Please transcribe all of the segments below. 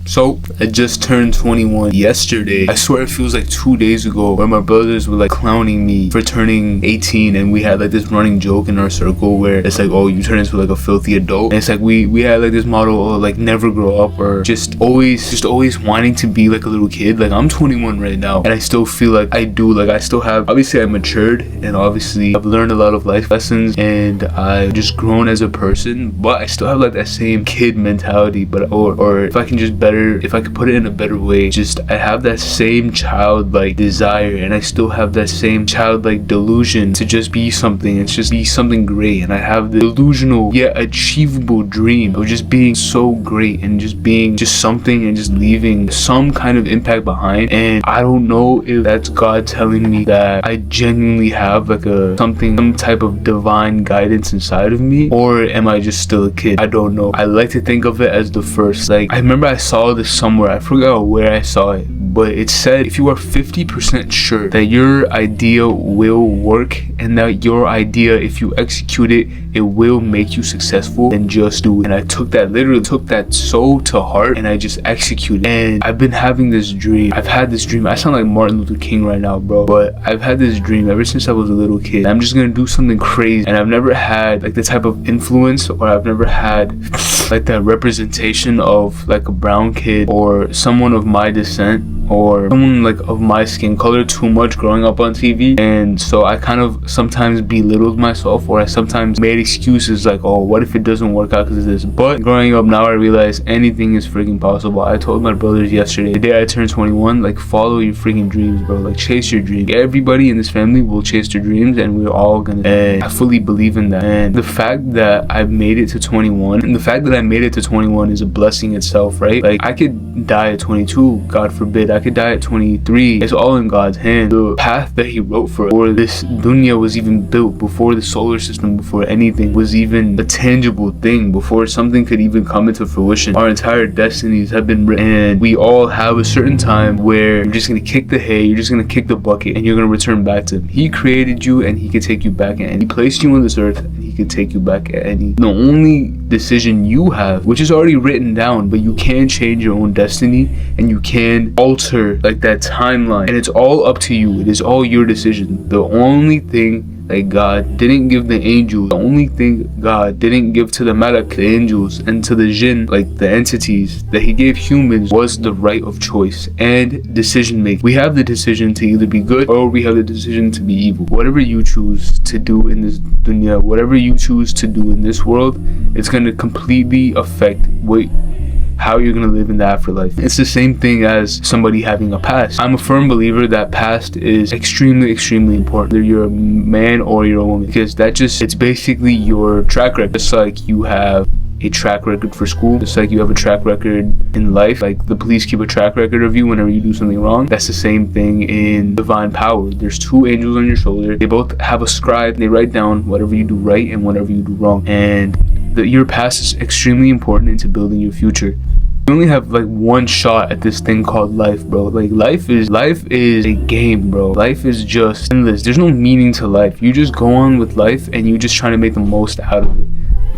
So I just turned 21 yesterday. I swear it feels like 2 days ago, where my brothers were like clowning me for turning 18, and we had like this running joke in our circle where it's like, oh, you turn into like a filthy adult. And it's like we had like this motto of like never grow up, or just always wanting to be like a little kid. Like I'm 21 right now, and I still feel like I do. Like I still have, obviously I matured, and obviously I've learned a lot of life lessons, and I've just grown as a person, but I still have like that same kid mentality. But or if I can just if I could put it in a better way, just I have that same childlike desire, and I still have that same childlike delusion to just be something. It's just be something great, and I have the delusional yet achievable dream of just being so great and just being just something and just leaving some kind of impact behind. And I don't know if that's God telling me that I genuinely have like some type of divine guidance inside of me, or am I just still a kid? I don't know. I like to think of it as the first. Like I remember I saw this somewhere, I forgot where I saw it, but it said if you are 50% sure that your idea will work, and that your idea, if you execute it, it will make you successful, then just do it. And I literally took that so to heart, and I just executed. And I've been having this dream. I've had this dream. I sound like Martin Luther King right now, bro, but I've had this dream ever since I was a little kid. I'm just gonna do something crazy, and I've never had like the type of influence, or I've never had like that representation of like a brown kid or someone of my descent or someone like of my skin color too much growing up on TV. And so I kind of sometimes belittled myself, or I sometimes made excuses like, oh, what if it doesn't work out because of this? But growing up now, I realize anything is freaking possible. I told my brothers yesterday, the day I turned 21, like follow your freaking dreams, bro. Like chase your dreams. Everybody in this family will chase their dreams, and we're all gonna. And I fully believe in that. And the fact that I've made it to 21, and the fact that I made it to 21 is a blessing itself, right? Like I could die at 22, God forbid. I could die at 23. It's all in God's hand. The path that He wrote for us, or this dunya was even built, before the solar system, before anything was even a tangible thing, before something could even come into fruition, our entire destinies have been written. And we all have a certain time where you're just gonna kick the hay, you're just gonna kick the bucket, and you're gonna return back to Him. He created you, and He can take you back, and He placed you on this earth, and He can take you back at any. The only decision you have, which is already written down, but you can change your own destiny, and you can alter like that timeline, and it's all up to you. It is all your decision. The only thing that God didn't give the angels, the only thing God didn't give to the malak, the angels, and to the jinn, like the entities, that He gave humans, was the right of choice and decision making. We have the decision to either be good, or we have the decision to be evil. Whatever you choose to do in this dunya, whatever you choose to do in this world, it's going to completely affect how you're gonna live in the afterlife. It's the same thing as somebody having a past. I'm a firm believer that past is extremely important, whether you're a man or you're a woman, because it's basically your track record. Just like you have a track record for school, just like you have a track record in life, like the police keep a track record of you whenever you do something wrong. That's the same thing in divine power. There's two angels on your shoulder. They both have a scribe. They write down whatever you do right and whatever you do wrong. And your past is extremely important into building your future. You only have like one shot at this thing called life, bro. Like life is a game, bro. Life is just endless. There's no meaning to life. You just go on with life, and you just trying to make the most out of it.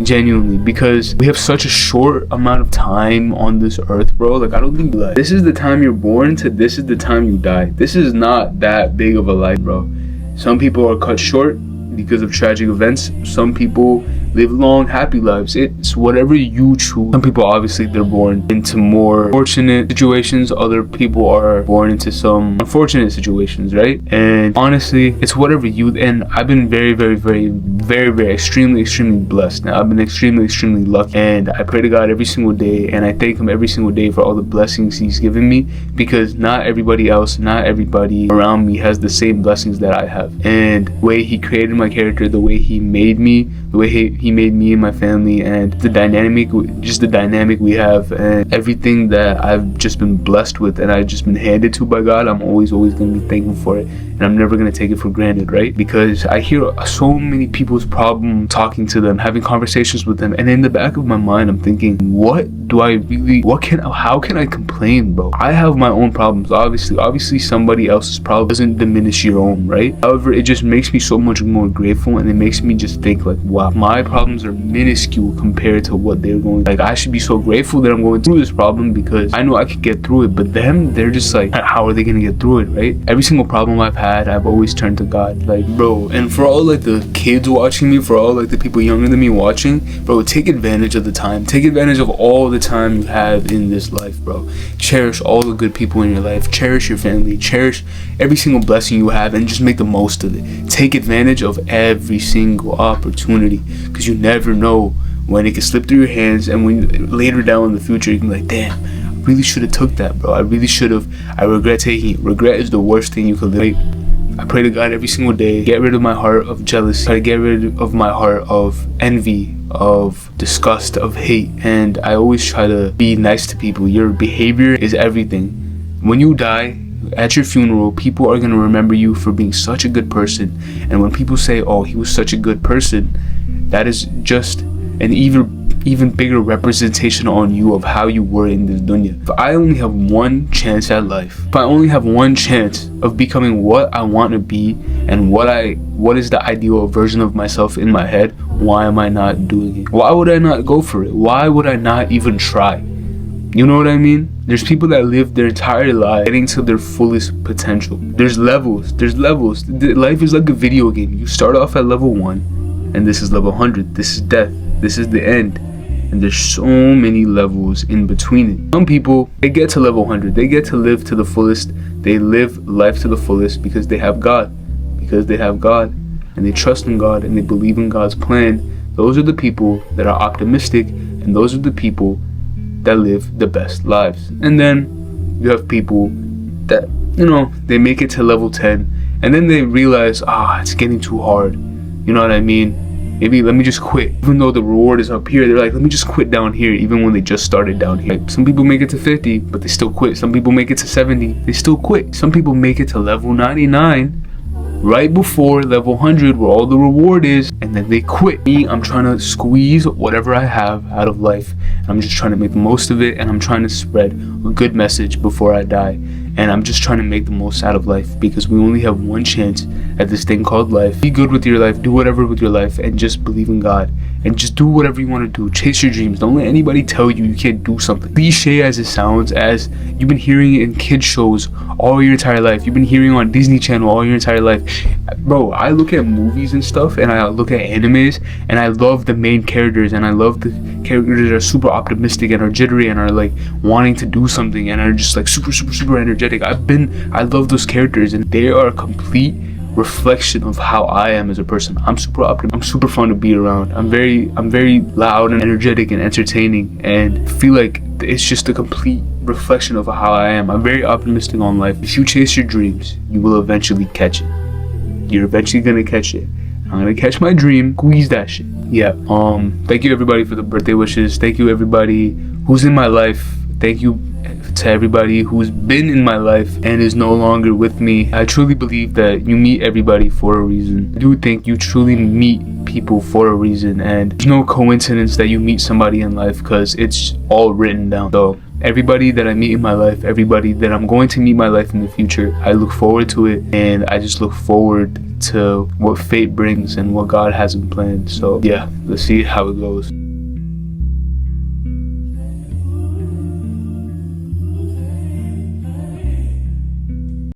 Genuinely, because we have such a short amount of time on this earth, bro. Like I don't think this is the time you're born to this is the time you die. This is not that big of a life, bro. Some people are cut short because of tragic events. Some people live long, happy lives. It's whatever you choose. Some people, obviously, they're born into more fortunate situations. Other people are born into some unfortunate situations, right? And honestly, it's whatever you. And I've been very extremely blessed. Now I've been extremely lucky, and I pray to God every single day, and I thank Him every single day for all the blessings He's given me, because not everybody around me has the same blessings that I have. And the way He created my character, the way He made me, the way He made me and my family, and the dynamic we have, and everything that I've just been blessed with, and I've just been handed to by God. I'm always going to be thankful for it, and I'm never going to take it for granted, right? Because I hear so many people's problem talking to them, having conversations with them, and in the back of my mind, I'm thinking, how can I complain, bro? I have my own problems. Obviously somebody else's problem doesn't diminish your own, right? However, it just makes me so much more grateful, and it makes me just think like, wow, my problems are minuscule compared to what they're going through. Like, I should be so grateful that I'm going through this problem because I know I could get through it. But them, they're just like, how are they gonna get through it, right? Every single problem I've had, I've always turned to God. Like, bro, and for all like the kids watching me, for all like the people younger than me watching, bro, take advantage of the time. Take advantage of all the time you have in this life, bro. Cherish all the good people in your life. Cherish your family. Cherish every single blessing you have and just make the most of it. Take advantage of every single opportunity because you never know when it can slip through your hands, and when later down in the future you can be like, damn, I really should have took that, bro. I really should have. I regret taking it. Regret is the worst thing you could live. I pray to God every single day, get rid of my heart of jealousy, try to get rid of my heart of envy, of disgust, of hate, and I always try to be nice to people. Your behavior is everything. When you die, at your funeral, people are going to remember you for being such a good person, and when people say, oh, he was such a good person, that is just an even bigger representation on you of how you were in this dunya. If I only have one chance at life, if I only have one chance of becoming what I want to be and what is the ideal version of myself in my head, why am I not doing it? Why would I not go for it? Why would I not even try? You know what I mean? There's people that live their entire life getting to their fullest potential. There's levels. Life is like a video game. You start off at level 1, and this is level 100. This is death. This is the end. And there's so many levels in between it. Some people, they get to level 100. They get to live to the fullest. They live life to the fullest because they have God. Because they have God, and they trust in God, and they believe in God's plan. Those are the people that are optimistic, and those are the people that live the best lives. And then you have people that, they make it to level 10, and then they realize, it's getting too hard. You know what I mean? Maybe let me just quit. Even though the reward is up here, they're like, let me just quit down here, even when they just started down here. Like, some people make it to 50, but they still quit. Some people make it to 70, they still quit. Some people make it to level 99, right before level 100, where all the reward is, and then they quit. Me, I'm trying to squeeze whatever I have out of life. I'm just trying to make the most of it, and I'm trying to spread a good message before I die. And I'm just trying to make the most out of life because we only have one chance at this thing called life. Be good with your life, do whatever with your life, and just believe in God. And just do whatever you want to do. Chase your dreams. Don't let anybody tell you can't do something. Cliche as it sounds, as you've been hearing it in kids shows all your entire life. You've been hearing on Disney Channel all your entire life. Bro, I look at movies and stuff, and I look at animes, and I love the main characters, and I love the characters that are super optimistic and are jittery and are like wanting to do something and are just like super energetic. I love those characters, and they are a complete reflection of how I am as a person. I'm super optimistic. I'm super fun to be around. I'm very loud and energetic and entertaining, and feel like it's just a complete reflection of how I am. I'm very optimistic on life. If you chase your dreams, you will eventually catch it. You're eventually gonna catch it. I'm gonna catch my dream, squeeze that shit. Yeah. Thank you everybody for the birthday wishes. Thank you everybody who's in my life. Thank you to everybody who's been in my life and is no longer with me. I truly believe that you meet everybody for a reason. I do think you truly meet people for a reason, and there's no coincidence that you meet somebody in life because it's all written down. So everybody that I meet in my life, everybody that I'm going to meet in my life in the future, I look forward to it, and I just look forward to what fate brings and what God has in plan. So yeah, let's see how it goes.